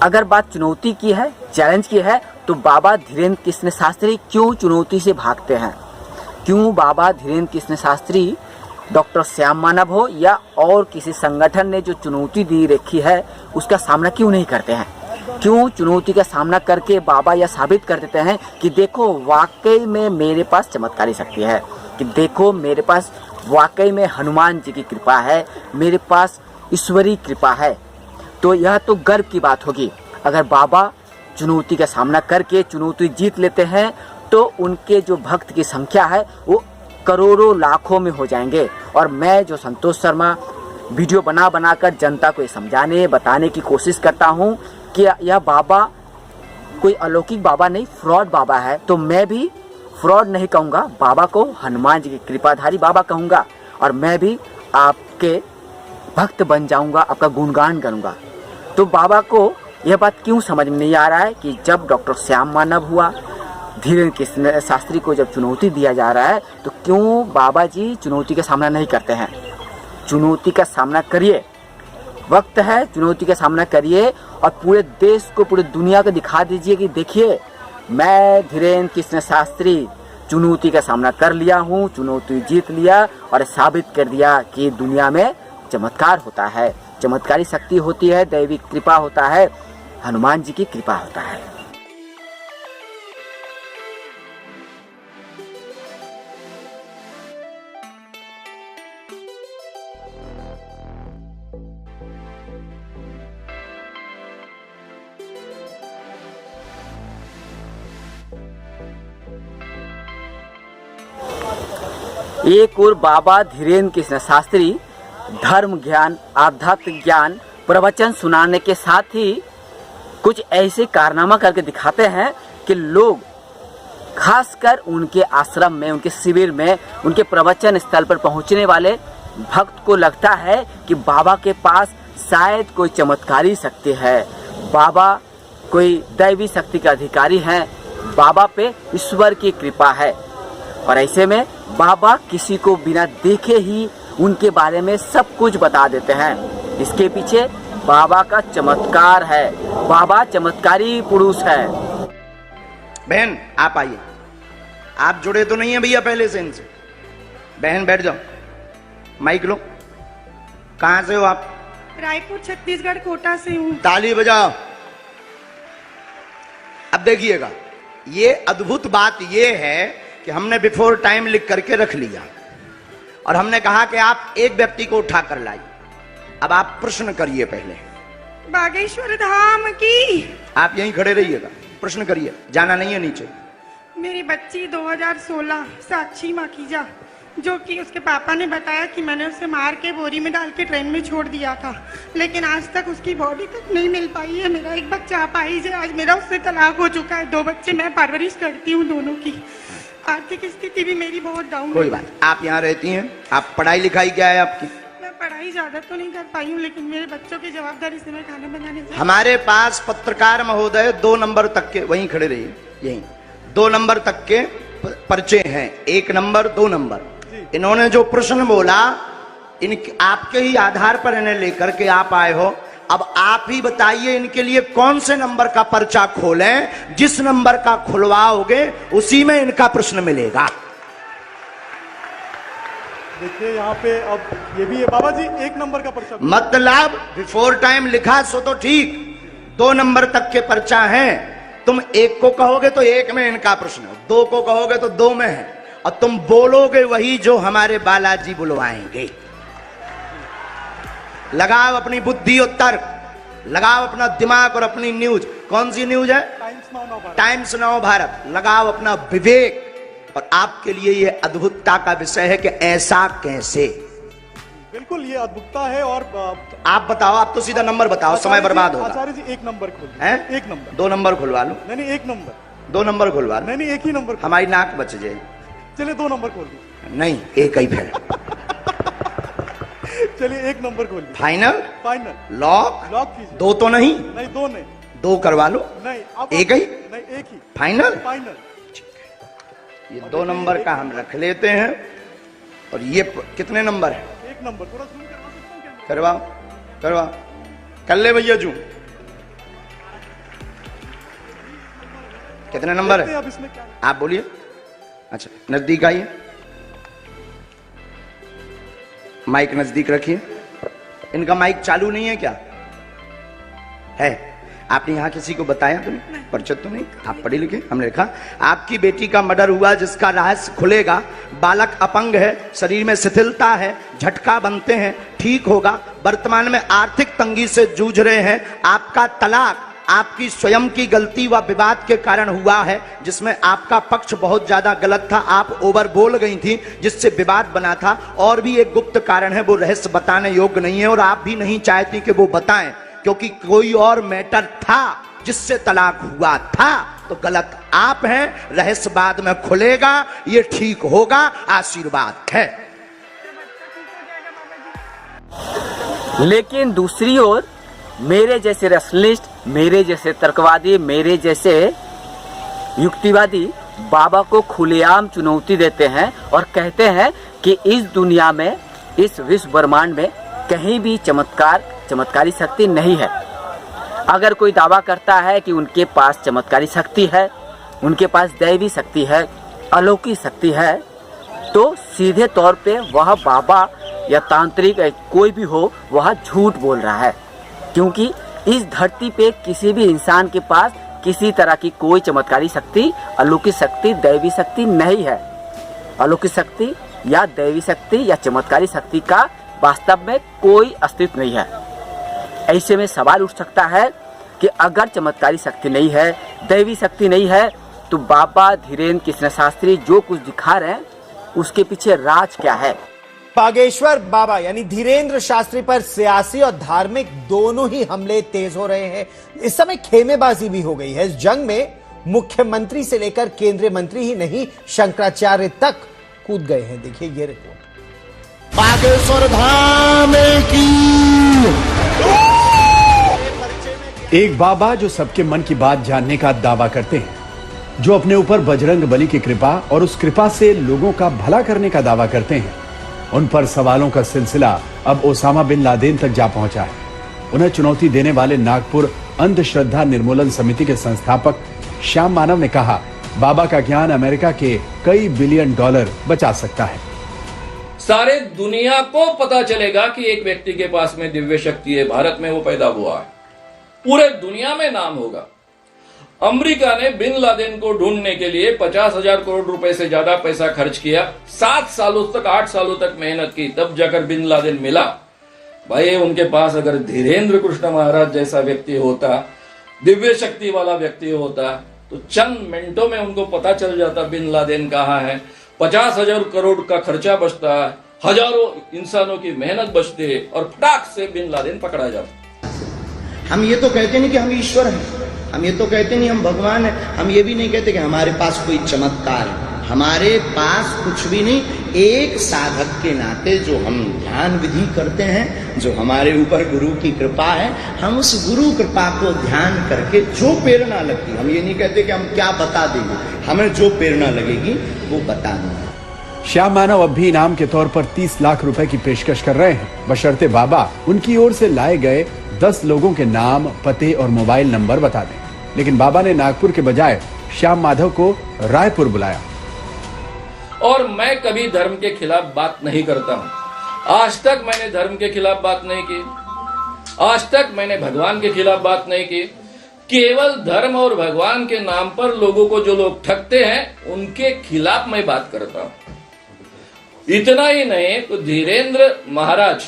अगर बात चुनौती की है, चैलेंज की है, तो बाबा धीरेन्द्र कृष्ण शास्त्री क्यों चुनौती से भागते हैं? क्यों बाबा धीरेन्द्र कृष्ण शास्त्री, डॉक्टर श्याम मानव हो या और किसी संगठन ने जो चुनौती दी रखी है उसका सामना क्यों नहीं करते हैं? क्यों चुनौती का सामना करके बाबा यह साबित कर देते हैं कि देखो वाकई में मेरे पास चमत्कारी शक्ति है, कि देखो मेरे पास वाकई में हनुमान जी की कृपा है, मेरे पास ईश्वरीय कृपा है। तो यह तो गर्व की बात होगी। अगर बाबा चुनौती का सामना करके चुनौती जीत लेते हैं तो उनके जो भक्त की संख्या है वो करोड़ों लाखों में हो जाएंगे। और मैं जो संतोष शर्मा वीडियो बना कर जनता को समझाने बताने की कोशिश करता हूँ कि यह बाबा कोई अलौकिक बाबा नहीं, फ्रॉड बाबा है। तो मैं भी फ्रॉड नहीं कहूँगा, बाबा को हनुमान जी की कृपाधारी बाबा कहूँगा और मैं भी आपके भक्त बन जाऊँगा, आपका गुणगान करूँगा। तो बाबा को यह बात क्यों समझ में नहीं आ रहा है कि जब डॉक्टर श्याम मानव हुआ, धीरेन्द्र कृष्ण शास्त्री को जब चुनौती दिया जा रहा है तो क्यों बाबा जी चुनौती का सामना नहीं करते हैं? चुनौती का सामना करिए, वक्त है, चुनौती का सामना करिए और पूरे देश को, पूरी दुनिया को दिखा दीजिए कि देखिए मैं धीरेन्द्र कृष्ण शास्त्री चुनौती का सामना कर लिया हूँ, चुनौती जीत लिया और साबित कर दिया कि दुनिया में चमत्कार होता है, चमत्कारी शक्ति होती है, दैवी कृपा होता है, हनुमान जी की कृपा होता है। एक और बाबा धीरेन्द्र कृष्ण शास्त्री धर्म ज्ञान, आध्यात्म ज्ञान, प्रवचन सुनाने के साथ ही कुछ ऐसे कारनामा करके दिखाते हैं कि लोग खासकर उनके आश्रम में, उनके शिविर में, उनके प्रवचन स्थल पर पहुंचने वाले भक्त को लगता है कि बाबा के पास शायद कोई चमत्कारी शक्ति है, बाबा कोई दैवी शक्ति के अधिकारी हैं, बाबा पे ईश्वर की कृपा है। और ऐसे में बाबा किसी को बिना देखे ही उनके बारे में सब कुछ बता देते हैं। इसके पीछे बाबा का चमत्कार है, बाबा चमत्कारी पुरुष है। बहन आप आइए, आप जुड़े तो नहीं है भैया पहले से इनसे? बहन बैठ जाओ, माइक लो। कहां से हो आप? रायपुर छत्तीसगढ़ कोटा से हूँ। ताली बजाओ। अब देखिएगा, ये अद्भुत बात ये है कि हमने बिफोर टाइम लिख करके रख लिया और हमने कहा कि आप एक व्यक्ति को उठा कर लाइए। अब आप प्रश्न करिए पहले। बागेश्वर धाम की। आप यहीं खड़े रहिएगा, प्रश्न करिए, जाना नहीं है नीचे। मेरी बच्ची 2016 साक्षी माखीजा, जो कि उसके पापा ने बताया कि मैंने उसे मार के बोरी में डाल के ट्रेन में छोड़ दिया था, लेकिन आज तक उसकी बॉडी तक नहीं मिल पाई है। मेरा एक बच्चा अपाहिज है, आज मेरा उससे तलाक हो चुका है। 2 बच्चे मैं परवरिश करती हूँ दोनों की। आर्थिक स्थिति भी मेरी बहुत डाउन है। कोई बात, आप यहाँ रहती हैं, आप पढ़ाई लिखाई क्या है आपकी? मैं पढ़ाई ज्यादा तो नहीं कर पाई हूँ, लेकिन मेरे बच्चों की जवाबदारी से मैं खाना बनाने से। हमारे पास पत्रकार महोदय 2 नंबर तक के, वहीं खड़े रहिए, यहीं 2 नंबर तक के पर्चे हैं, 1 नंबर 2 नंबर। इन्होंने जो प्रश्न बोला, इनके आपके ही आधार पर इन्हें लेकर के आप आए हो। अब आप ही बताइए इनके लिए कौन से नंबर का पर्चा खोलें? जिस नंबर का खुलवाओगे उसी में इनका प्रश्न मिलेगा। देखिए यहाँ पे अब ये भी है बाबा जी, 1 नंबर का पर्चा। मतलब बिफोर टाइम लिखा सो तो ठीक, 2 नंबर तक के पर्चा है। तुम 1 को कहोगे तो 1 में इनका प्रश्न, 2 को कहोगे तो 2 में है, और तुम बोलोगे वही जो हमारे बालाजी बुलवाएंगे। लगाओ अपनी बुद्धि और तर्क, लगाओ अपना दिमाग और अपनी न्यूज। कौन सी न्यूज है? Times now Bharat. लगाओ अपना विवेक। और आपके लिए यह अद्भुतता का विषय है कि ऐसा कैसे। बिल्कुल ये अद्भुतता है। और आप बताओ, आप तो सीधा नंबर बताओ, समय बर्बाद होगा। आचार्य जी 1 नंबर खोल हैं? 1 नंबर। 2 नंबर खुलवा लो। नहीं 1 नंबर। 2 नंबर खुलवा लो। नहीं 1 ही नंबर। हमारी नाक बच जाए। चलिए 2 नंबर खोल दीजिए। नहीं, 1 ही फिर। चलिए 1 नंबर खोल दीजिए। फाइनल? फाइनल। लॉक? लॉक कीजिए। 2 तो नहीं? नहीं 2 नहीं। 2 करवा लो। नहीं अब 1 ही? नहीं 1 ही। फाइनल? फाइनल। ये 2 नंबर का हम रख लेते हैं। और ये कितने नंबर है? 1 नंबर। थोड़ा जूम करवा सकता हूं क्या? करवाओ, करवाओ, कर ले भैया जूम। कितने नंबर देखते है? हैं अब इसमें क्या है। आप बोलिए। अच्छा, नजदीक आइए, माइक नजदीक रखिए। इनका माइक चालू नहीं है क्या? है? आपने यहाँ किसी को बताया तो नहीं? परिचित तो नहीं? आप पढ़े लिखे? हमने लिखा आपकी बेटी का मर्डर हुआ जिसका रहस्य खुलेगा। बालक अपंग है, शरीर में शिथिलता है, झटका बनते हैं, ठीक होगा। वर्तमान में आर्थिक तंगी से जूझ रहे हैं। आपका तलाक आपकी स्वयं की गलती व विवाद के कारण हुआ है, जिसमें आपका पक्ष बहुत ज्यादा गलत था। आप ओवर बोल गई थी, जिससे विवाद बना था। और भी एक गुप्त कारण है, वो रहस्य बताने योग्य नहीं है और आप भी नहीं चाहती कि वो बताएं, क्योंकि कोई और मैटर था जिससे तलाक हुआ था। तो गलत आप हैं, रहस्य बाद में खुलेगा, ये ठीक होगा, आशीर्वाद है। लेकिन दूसरी ओर मेरे जैसे रैशनलिस्ट, मेरे जैसे तर्कवादी, मेरे जैसे युक्तिवादी बाबा को खुलेआम चुनौती देते हैं और कहते हैं कि इस दुनिया में, इस विश्व ब्रह्मांड में कहीं भी चमत्कारी शक्ति नहीं है। अगर कोई दावा करता है कि उनके पास चमत्कारी शक्ति है, उनके पास दैवी शक्ति है, अलौकिक शक्ति है, तो सीधे तौर पे वह बाबा या तांत्रिक कोई भी हो, वह झूठ बोल रहा है। क्योंकि इस धरती पे किसी भी इंसान के पास किसी तरह की कोई चमत्कारी शक्ति, अलौकिक शक्ति, दैवी शक्ति नहीं है। अलौकिक शक्ति या दैवी शक्ति या चमत्कारी शक्ति का वास्तव में कोई अस्तित्व नहीं है। ऐसे में सवाल उठ सकता है कि अगर चमत्कारी शक्ति नहीं है, दैवी शक्ति नहीं है, तो बाबा धीरेन्द्र कृष्ण शास्त्री जो कुछ दिखा रहे हैं उसके पीछे राज क्या है? बागेश्वर बाबा यानी धीरेन्द्र शास्त्री पर सियासी और धार्मिक दोनों ही हमले तेज हो रहे हैं। इस समय खेमेबाजी भी हो गई है। इस जंग में मुख्यमंत्री से लेकर केंद्रीय मंत्री ही नहीं, शंकराचार्य तक कूद गए हैं। देखिए ये रिपोर्ट। बागेश्वर धाम की एक बाबा जो सबके मन की बात जानने का दावा करते हैं, जो अपने ऊपर बजरंग बली की कृपा और उस कृपा से लोगों का भला करने का दावा करते हैं, उन पर सवालों का सिलसिला अब ओसामा बिन लादेन तक जा पहुंचा है। उन्हें चुनौती देने वाले नागपुर अंधश्रद्धा निर्मूलन समिति के संस्थापक श्याम मानव ने कहा, बाबा का ज्ञान अमेरिका के कई बिलियन डॉलर बचा सकता है। सारे दुनिया को पता चलेगा कि एक व्यक्ति के पास में दिव्य शक्ति है, भारत में वो पैदा हुआ है, पूरे दुनिया में नाम होगा। अमेरिका ने बिन लादेन को ढूंढने के लिए 50,000 करोड़ रुपए से ज्यादा पैसा खर्च किया। 7 सालों तक, 8 सालों तक मेहनत की, तब जाकर बिन लादेन मिला। भाई उनके पास अगर धीरेन्द्र कृष्ण महाराज जैसा व्यक्ति होता, दिव्य शक्ति वाला व्यक्ति होता, तो चंद मिनटों में उनको पता चल जाता बिन लादेन कहाँ है। 50,000 करोड़ का खर्चा बचता, हजारों इंसानों की मेहनत बचते और फटाक से बिन लादेन पकड़ा जाता। हम ये तो कहते नहीं कि हम ईश्वर हैं, हम ये तो कहते नहीं हम भगवान हैं, हम ये भी नहीं कहते कि हमारे पास कोई चमत्कार है। हमारे पास कुछ भी नहीं, एक साधक के नाते जो हम ध्यान विधि करते हैं, जो हमारे ऊपर गुरु की कृपा है, हम उस गुरु कृपा को ध्यान करके जो प्रेरणा लगती, हम ये नहीं कहते कि हम क्या बता देंगे, हमें जो प्रेरणा लगेगी वो बता देंगे। श्याम मानव अब भी इनाम के तौर पर 30 लाख रुपए की पेशकश कर रहे हैं, बशर्ते बाबा उनकी ओर से लाए गए 10 लोगों के नाम, पते और मोबाइल नंबर बता दें। लेकिन बाबा ने नागपुर के बजाय श्याम माधव को रायपुर बुलाया। और मैं कभी धर्म के खिलाफ बात नहीं करता हूं। आज तक मैंने धर्म के खिलाफ बात नहीं की, आज तक मैंने भगवान के खिलाफ बात नहीं की। केवल धर्म और भगवान के नाम पर लोगों को जो लोग ठगते हैं, उनके खिलाफ मैं बात करता हूं। इतना ही नहीं तो धीरेन्द्र महाराज,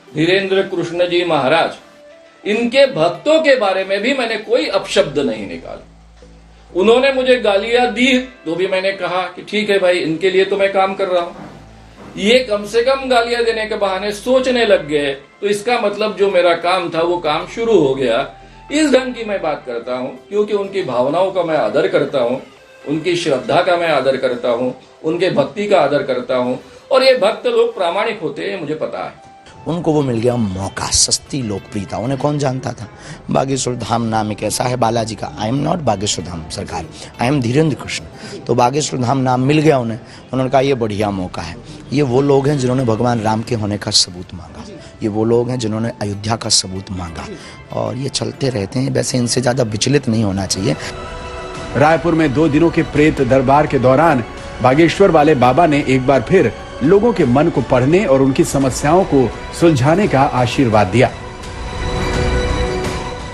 धीरेन्द्र कृष्ण जी महाराज, इनके भक्तों के बारे में भी मैंने कोई अपशब्द नहीं निकाला। उन्होंने मुझे गालियां दी तो भी मैंने कहा कि ठीक है भाई, इनके लिए तो मैं काम कर रहा हूं। ये कम से कम गालियां देने के बहाने सोचने लग गए, तो इसका मतलब जो मेरा काम था वो काम शुरू हो गया। इस ढंग की मैं बात करता हूं क्योंकि उनकी भावनाओं का मैं आदर करता हूं, उनकी श्रद्धा का मैं आदर करता हूं, उनके भक्ति का आदर करता हूं। और ये भक्त लोग प्रामाणिक होते हैं, मुझे पता है। उनको वो मिल गया मौका, सस्ती लोकप्रियता। उन्हें कौन जानता था? बागेश्वर धाम नाम एक ऐसा है बालाजी का। I am not Bageshwar Dham सरकार, आई एम धीरेन्द्र कृष्ण। तो बागेश्वर धाम नाम मिल गया उन्हें। उन्होंने कहा ये बढ़िया मौका है। ये वो लोग हैं जिन्होंने भगवान राम के होने का सबूत मांगा, ये वो लोग हैं जिन्होंने अयोध्या का सबूत मांगा, और ये चलते रहते हैं। वैसे इनसे ज़्यादा विचलित नहीं होना चाहिए। रायपुर में 2 दिनों के प्रेत दरबार के दौरान बागेश्वर वाले बाबा ने एक बार फिर लोगों के मन को पढ़ने और उनकी समस्याओं को सुलझाने का आशीर्वाद दिया।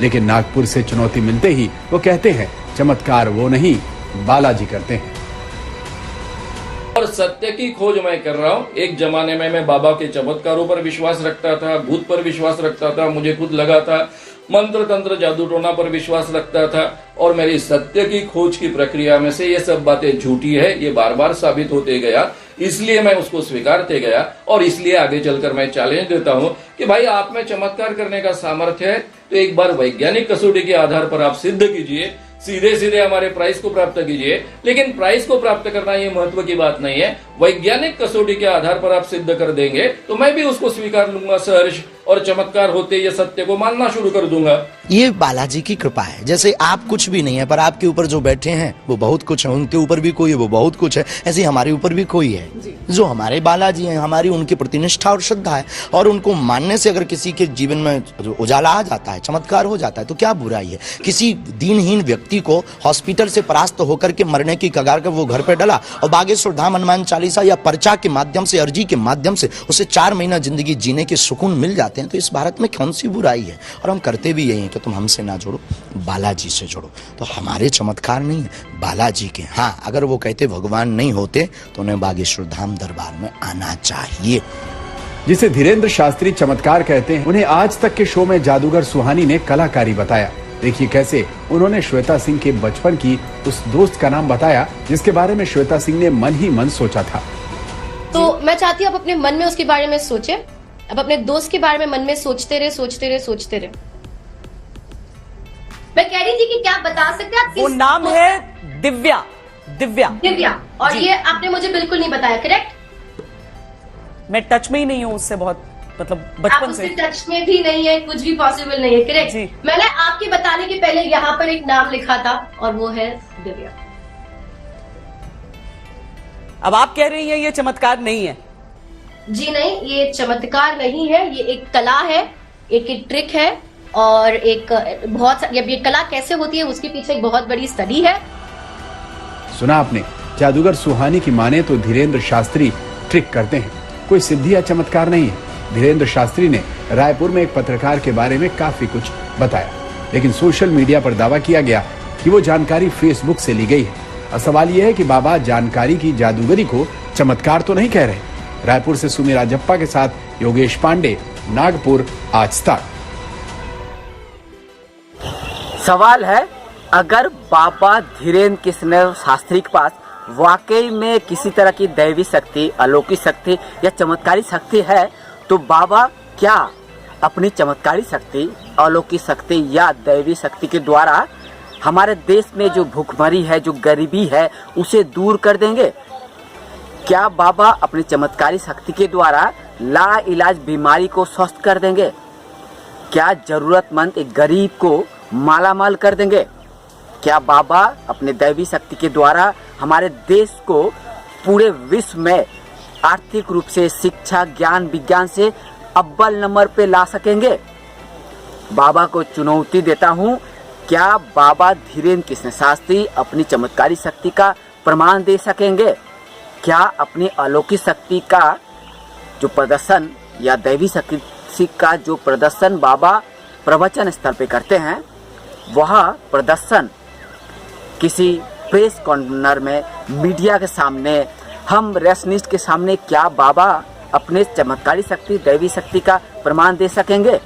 लेकिन नागपुर से चुनौती मिलते ही वो कहते हैं चमत्कार वो नहीं, बालाजी करते हैं। और सत्य की खोज मैं कर रहा हूँ। एक जमाने में मैं बाबा के चमत्कारों पर विश्वास रखता था, भूत पर विश्वास रखता था, मुझे खुद लगा था, मंत्र तंत्र जादू टोना पर विश्वास रखता था। और मेरी सत्य की खोज की प्रक्रिया में से ये सब बातें झूठी है, ये बार बार साबित होते गया। इसलिए मैं उसको स्वीकारते गया और इसलिए आगे चलकर मैं चैलेंज देता हूं कि भाई आप में चमत्कार करने का सामर्थ्य है तो एक बार वैज्ञानिक कसौटी के आधार पर आप सिद्ध कीजिए, सीधे सीधे हमारे प्राइस को प्राप्त कीजिए। लेकिन प्राइस को प्राप्त करना ये महत्व की बात नहीं है, वैज्ञानिक कसौटी के आधार पर आप सिद्ध कर देंगे तो मैं भी उसको स्वीकार लूंगा सहर्ष, और चमत्कार होते ये सत्य को मानना शुरू कर दूंगा। ये बालाजी की कृपा है। जैसे आप कुछ भी नहीं है पर आपके ऊपर जो बैठे हैं वो बहुत कुछ है, उनके ऊपर भी कोई है वो बहुत कुछ है, ऐसे हमारे ऊपर भी कोई है जो हमारे बालाजी हैं। हमारी उनकी प्रति निष्ठा और श्रद्धा है, और उनको मानने से अगर किसी के जीवन में उजाला आ जाता है, चमत्कार हो जाता है, तो क्या बुराई है। किसी दीनहीन व्यक्ति को हॉस्पिटल से परास्त होकर के मरने की कगार पर वो घर पे डला और बागेश्वर धाम हनुमान चालीसा या पर्चा के माध्यम से, अर्जी के माध्यम से उसे 4 महीना जिंदगी जीने के सुकून मिल जाते हैं, तो इस भारत में कौन सी बुराई है। और हम करते भी यही हैं कि तुम हमसे ना जोड़ो, बालाजी से जोड़ो। तो हमारे चमत्कार नहीं है, बालाजी के। हाँ, अगर वो कहते भगवान नहीं होते तो उन्हें बागेश्वर धाम दरबार में आना चाहिए। जिसे धीरेन्द्र शास्त्री चमत्कार कहते हैं, उन्हें आज तक के शो में जादूगर सुहानी ने कलाकारी बताया। देखिए कैसे उन्होंने श्वेता सिंह के बचपन की उस दोस्त का नाम बताया जिसके बारे में श्वेता सिंह ने मन ही मन सोचा था। तो मैं चाहती हूँ आप अपने मन में उसके बारे में सोचें, अब अपने दोस्त के बारे में मन में सोचते रहे, सोचते रहे, सोचते रहे। मैं कह रही थी कि क्या बता सकते हैं आप वो नाम है दिव्या। दिव्या दिव्या, और ये आपने मुझे बिल्कुल नहीं बताया, करेक्ट? मैं टच में ही नहीं हूँ उससे, बहुत मतलब आप बचपन उससे से टच में भी नहीं है, कुछ भी पॉसिबल नहीं है, करेक्ट? मैंने आपके बताने के पहले यहाँ पर एक नाम लिखा था और वो है दिव्या। अब आप कह रही हैं ये चमत्कार नहीं है। जी नहीं, ये चमत्कार नहीं है, ये एक कला है, एक ट्रिक है, और एक बहुत ये कला कैसे होती है उसके पीछे एक बहुत बड़ी स्टडी है। सुना आपने, जादूगर सुहानी की माने तो धीरेन्द्र शास्त्री ट्रिक करते हैं, कोई सिद्धि या चमत्कार नहीं है। धीरेन्द्र शास्त्री ने रायपुर में एक पत्रकार के बारे में काफी कुछ बताया, लेकिन सोशल मीडिया पर दावा किया गया कि वो जानकारी फेसबुक से ली गई है। और सवाल यह है कि बाबा जानकारी की जादूगरी को चमत्कार तो नहीं कह रहे। रायपुर से सुमी राजप्पा के साथ योगेश पांडे, नागपुर, आज तक। सवाल है, अगर बाबा धीरेन्द्र कृष्ण शास्त्री के पास वाकई में किसी तरह की दैवी शक्ति, अलौकिक शक्ति या चमत्कारी शक्ति है, तो बाबा क्या अपनी चमत्कारी शक्ति, अलौकिक शक्ति या दैवी शक्ति के द्वारा हमारे देश में जो भूखमरी है, जो गरीबी है, उसे दूर कर देंगे? क्या बाबा अपनी चमत्कारी शक्ति के द्वारा ला इलाज बीमारी को स्वस्थ कर देंगे? क्या जरूरतमंद एक गरीब को मालामाल कर देंगे? क्या बाबा अपने दैवी शक्ति के द्वारा हमारे देश को पूरे विश्व में आर्थिक रूप से, शिक्षा, ज्ञान, विज्ञान से अव्वल नंबर पे ला सकेंगे? बाबा को चुनौती देता हूँ, क्या बाबा धीरेन्द्र कृष्ण शास्त्री अपनी चमत्कारी शक्ति का प्रमाण दे सकेंगे? क्या अपनी अलौकिक शक्ति का जो प्रदर्शन या दैवी शक्ति का जो प्रदर्शन बाबा प्रवचन स्तर पे करते हैं, वह प्रदर्शन किसी प्रेस कॉर्नर में, मीडिया के सामने, हम रेशनिस्ट के सामने, क्या बाबा अपने चमत्कारी शक्ति, दैवी शक्ति का प्रमाण दे सकेंगे?